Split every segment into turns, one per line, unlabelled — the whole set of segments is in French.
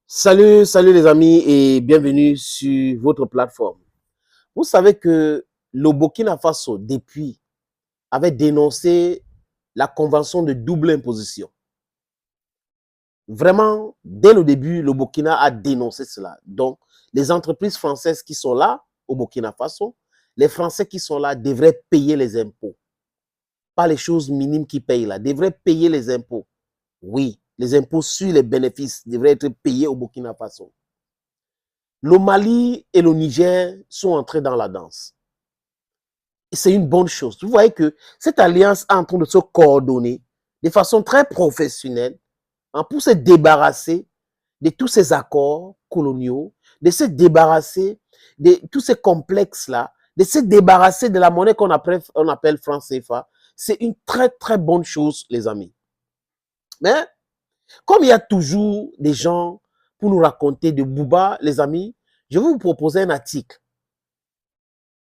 Salut les amis et bienvenue sur votre plateforme. Vous savez que le Burkina Faso, depuis, avait dénoncé la convention de double imposition. Vraiment, dès le début, le Burkina a dénoncé cela. Donc, les entreprises françaises qui sont là, au Burkina Faso, les Français qui sont là devraient payer les impôts. Pas les choses minimes qu'ils payent là, devraient payer les impôts. Oui, les impôts sur les bénéfices devraient être payés au Burkina Faso. Le Mali et le Niger sont entrés dans la danse. Et c'est une bonne chose. Vous voyez que cette alliance est en train de se coordonner de façon très professionnelle pour se débarrasser de tous ces accords coloniaux, de se débarrasser de tous ces complexes-là, de se débarrasser de la monnaie qu'on appelle franc CFA. C'est une très, très bonne chose, les amis. Mais comme il y a toujours des gens pour nous raconter de Bouba, les amis, je vais vous proposer un article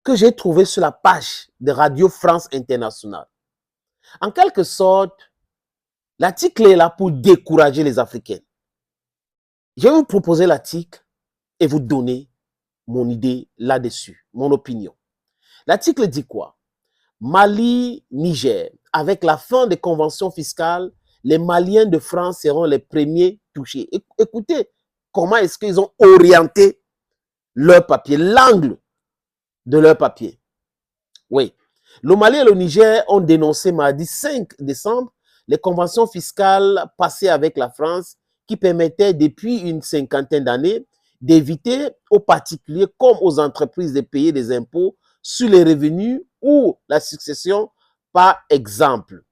que j'ai trouvé sur la page de Radio France Internationale. En quelque sorte, l'article est là pour décourager les Africains. Je vais vous proposer l'article et vous donner mon idée là-dessus, mon opinion. L'article dit quoi? Mali, Niger, avec la fin des conventions fiscales, les Maliens de France seront les premiers touchés. Écoutez, comment est-ce qu'ils ont orienté leur papier, l'angle de leur papier. Oui. Le Mali et le Niger ont dénoncé mardi 5 décembre les conventions fiscales passées avec la France qui permettaient depuis une cinquantaine d'années d'éviter aux particuliers comme aux entreprises de payer des impôts sur les revenus ou la succession, par exemple.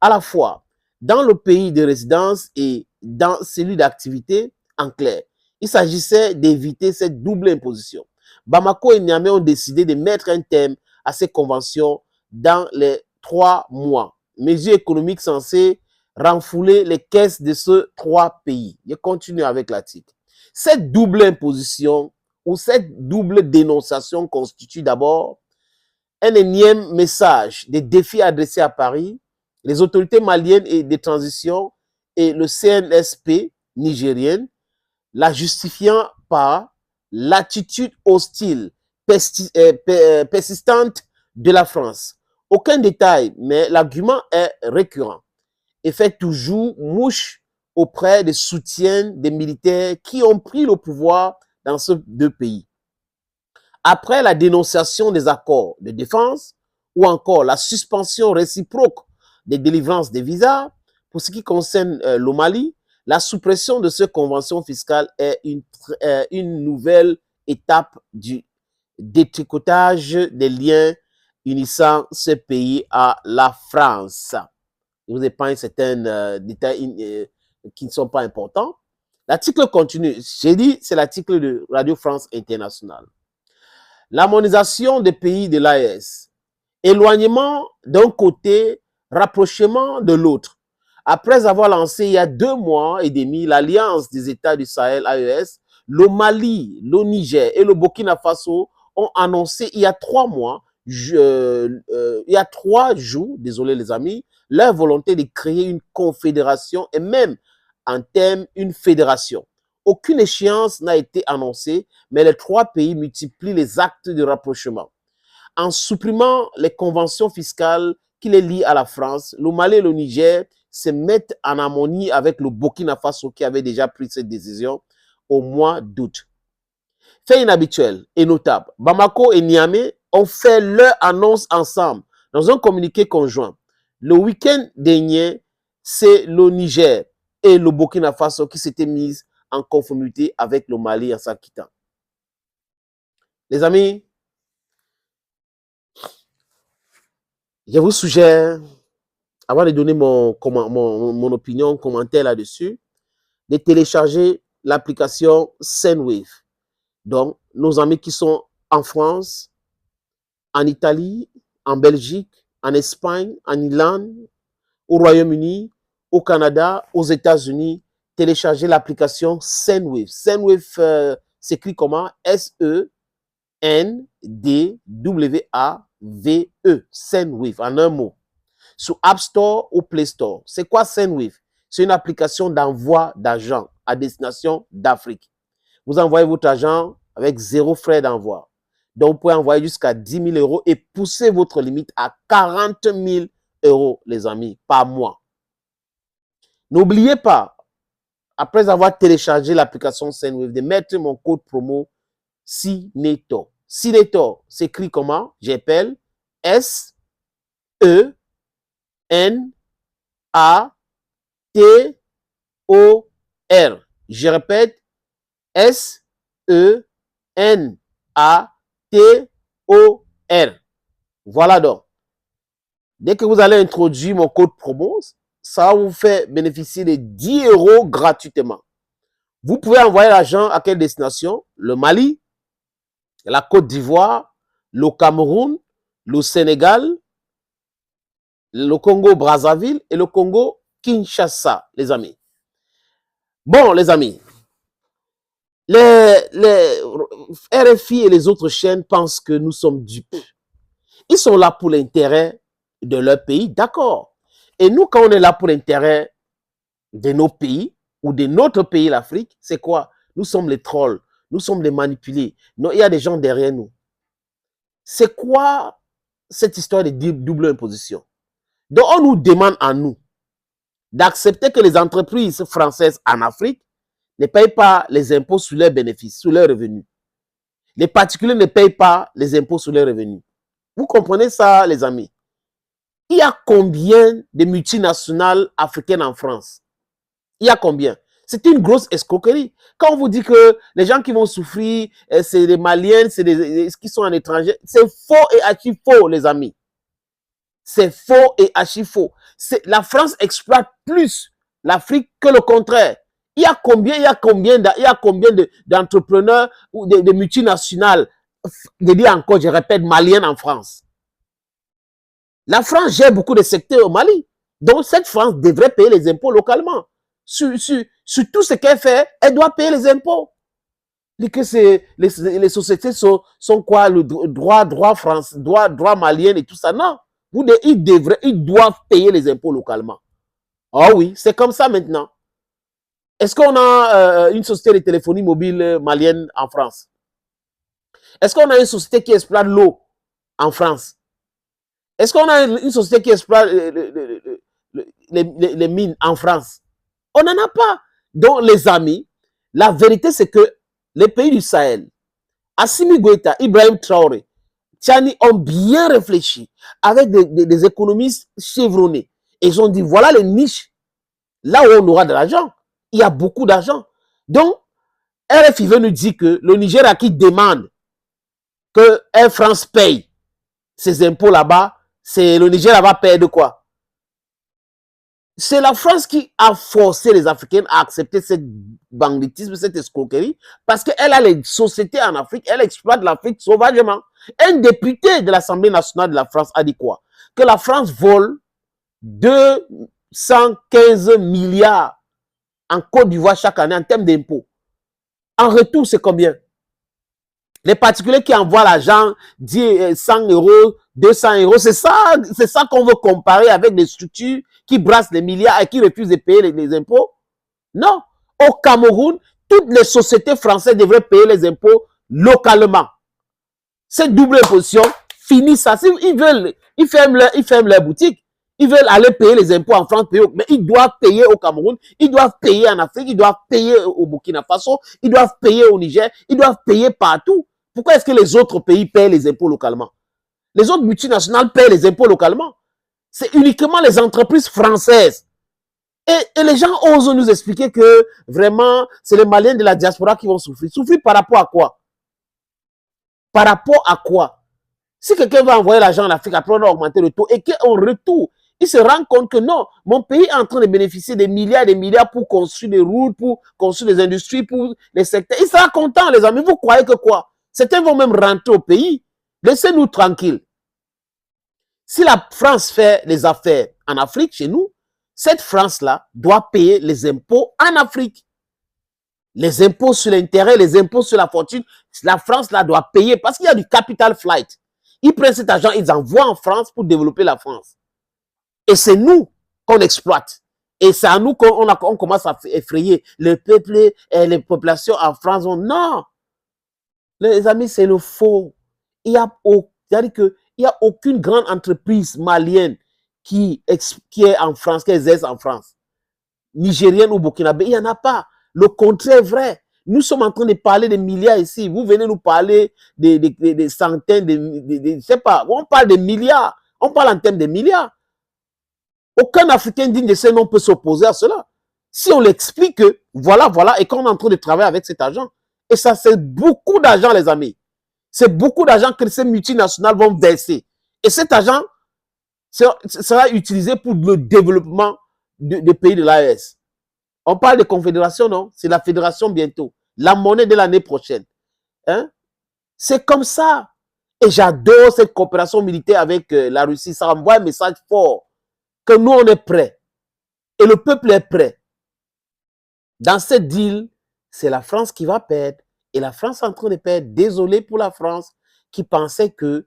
À la fois dans le pays de résidence et dans celui d'activité, en clair. Il s'agissait d'éviter cette double imposition. Bamako et Niamey ont décidé de mettre un terme à ces conventions dans les 3 mois. Mesures économiques censées renflouer les caisses de ces 3 pays. Je continue avec l'article. Cette double imposition ou cette double dénonciation constitue d'abord un énième message des défis adressés à Paris, les autorités maliennes et de transition et le CNSP nigérienne, la justifiant par l'attitude hostile persistante de la France. Aucun détail, mais l'argument est récurrent et fait toujours mouche auprès des soutiens des militaires qui ont pris le pouvoir dans ces 2 pays. Après la dénonciation des accords de défense ou encore la suspension réciproque des délivrances des visas, pour ce qui concerne le Mali, la suppression de ces conventions fiscales est une nouvelle étape du détricotage des liens unissant ce pays à la France. Je vous épargne certains détails qui ne sont pas importants. L'article continue. J'ai dit, c'est l'article de Radio France Internationale. L'harmonisation des pays de l'AES, éloignement d'un côté, rapprochement de l'autre. Après avoir lancé il y a 2 mois et demi l'Alliance des États du Sahel AES, le Mali, le Niger et le Burkina Faso ont annoncé il y a 3 mois, il y a 3 jours, désolé les amis, leur volonté de créer une confédération et même en termes une fédération. Aucune échéance n'a été annoncée, mais les 3 pays multiplient les actes de rapprochement. En supprimant les conventions fiscales qui les lient à la France, le Mali et le Niger se mettent en harmonie avec le Burkina Faso qui avait déjà pris cette décision au mois d'août. Fait inhabituel et notable, Bamako et Niamey ont fait leur annonce ensemble dans un communiqué conjoint. Le week-end dernier, c'est le Niger et le Burkina Faso qui s'étaient mis en conformité avec le Mali en s'acquittant. Les amis, je vous suggère, avant de donner mon opinion, commentaire là-dessus, de télécharger l'application Sendwave. Donc, nos amis qui sont en France, en Italie, en Belgique, en Espagne, en Irlande, au Royaume-Uni, au Canada, aux États-Unis, téléchargez l'application Sendwave. Sendwave s'écrit comment? S-E-N-D-W-A-V-E. Sendwave, en un mot. Sur App Store ou Play Store. C'est quoi Sendwave? c'est une application d'envoi d'argent à destination d'Afrique. Vous envoyez votre argent avec 0 frais d'envoi. Donc, vous pouvez envoyer jusqu'à 10 000 euros et pousser votre limite à 40 000 euros, les amis, par mois. N'oubliez pas, après avoir téléchargé l'application Sendwave, de mettre mon code promo SINETO. SINETO s'écrit comment? J'appelle S-E-N-A-T-O-R. Je répète, S-E-N-A-T-O-R. Voilà donc. Dès que vous allez introduire mon code promo, ça va vous faire bénéficier de 10 euros gratuitement. Vous pouvez envoyer l'argent à quelle destination? Le Mali, la Côte d'Ivoire, le Cameroun, le Sénégal, le Congo-Brazzaville et le Congo-Kinshasa, les amis. Bon, les amis, les RFI et les autres chaînes pensent que nous sommes dupes. Ils sont là pour l'intérêt de leur pays, d'accord. Et nous, quand on est là pour l'intérêt de nos pays ou de notre pays, l'Afrique, c'est quoi? Nous sommes les trolls, nous sommes les manipulés. Non, il y a des gens derrière nous. C'est quoi cette histoire de double imposition? Donc, on nous demande à nous d'accepter que les entreprises françaises en Afrique ne payent pas les impôts sur leurs bénéfices, sur leurs revenus. Les particuliers ne payent pas les impôts sur leurs revenus. Vous comprenez ça, les amis? Il y a combien de multinationales africaines en France? Il y a combien? C'est une grosse escroquerie. Quand on vous dit que les gens qui vont souffrir, c'est les Maliens, c'est les qui sont en étranger, c'est faux et archi faux, les amis. C'est faux et archi faux. La France exploite plus l'Afrique que le contraire. Il y a combien d'entrepreneurs ou de multinationales, je dis encore, je répète, maliennes en France? La France gère beaucoup de secteurs au Mali. Donc, cette France devrait payer les impôts localement. Sur tout ce qu'elle fait, elle doit payer les impôts. Et que les sociétés sont quoi? Le droit France, droit malien et tout ça. Non. Ils doivent payer les impôts localement. Ah oui, c'est comme ça maintenant. Est-ce qu'on a une société de téléphonie mobile malienne en France? Est-ce qu'on a une société qui exploite l'eau en France? Est-ce qu'on a une société qui exploite les mines en France? On n'en a pas. Donc, les amis, la vérité, c'est que les pays du Sahel, Assimi Goïta, Ibrahim Traoré, Tchani ont bien réfléchi avec des économistes chevronnés. Et ils ont dit, voilà les niches, là où on aura de l'argent. Il y a beaucoup d'argent. Donc, RFI veut nous dire que le Nigeria qui demande que Air France paye ses impôts là-bas, c'est le Nigeria va payer de quoi? C'est la France qui a forcé les Africains à accepter ce banditisme, cette escroquerie, parce qu'elle a les sociétés en Afrique, elle exploite l'Afrique sauvagement. Un député de l'Assemblée nationale de la France a dit quoi? Que la France vole 215 milliards en Côte d'Ivoire chaque année en termes d'impôts. En retour, c'est combien? Les particuliers qui envoient l'argent, 100 euros, 200 euros, c'est ça qu'on veut comparer avec des structures qui brassent les milliards et qui refusent de payer les impôts? Non. Au Cameroun, toutes les sociétés françaises devraient payer les impôts localement. Cette double imposition, finit ça. Ils ferment leur boutique. Ils veulent aller payer les impôts en France, mais ils doivent payer au Cameroun, ils doivent payer en Afrique, ils doivent payer au Burkina Faso, ils doivent payer au Niger, ils doivent payer partout. Pourquoi est-ce que les autres pays paient les impôts localement? Les autres multinationales paient les impôts localement. C'est uniquement les entreprises françaises. Et les gens osent nous expliquer que vraiment, c'est les Maliens de la diaspora qui vont souffrir. Souffrir par rapport à quoi? Par rapport à quoi? Si quelqu'un va envoyer l'argent en Afrique, après on a augmenté le taux, et qu'en retour, il se rend compte que non, mon pays est en train de bénéficier des milliards et des milliards pour construire des routes, pour construire des industries, pour les secteurs. Il sera content, les amis. Vous croyez que quoi? Certains vont même rentrer au pays. Laissez-nous tranquilles. Si la France fait les affaires en Afrique, chez nous, cette France-là doit payer les impôts en Afrique. Les impôts sur l'intérêt, les impôts sur la fortune, la France-là doit payer parce qu'il y a du capital flight. Ils prennent cet argent, ils envoient en France pour développer la France. Et c'est nous qu'on exploite. Et c'est à nous qu'on commence à effrayer le peuple et les populations en France. Non, les amis, c'est le faux. C'est-à-dire qu'il n'y a aucune grande entreprise malienne qui est en France, qui exerce en France, nigérienne ou burkinabé. Il n'y en a pas. Le contraire est vrai. Nous sommes en train de parler des milliards ici. Vous venez nous parler des centaines, je ne sais pas. On parle des milliards. On parle en termes de milliards. Aucun Africain digne de ce nom peut s'opposer à cela. Si on l'explique que voilà, et qu'on est en train de travailler avec cet argent, et ça, c'est beaucoup d'argent, les amis. C'est beaucoup d'argent que ces multinationales vont verser. Et cet argent sera utilisé pour le développement des pays de l'AES. On parle de confédération, non? C'est la fédération bientôt. La monnaie de l'année prochaine. Hein? C'est comme ça. Et j'adore cette coopération militaire avec la Russie. Ça envoie un message fort que nous, on est prêts. Et le peuple est prêt. Dans cette deal, c'est la France qui va perdre. Et la France est en train de perdre. Désolé pour la France qui pensait qu'elle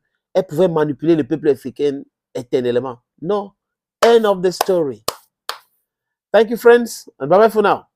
pouvait manipuler le peuple africain éternellement. Non. End of the story. Thank you, friends. And bye-bye for now.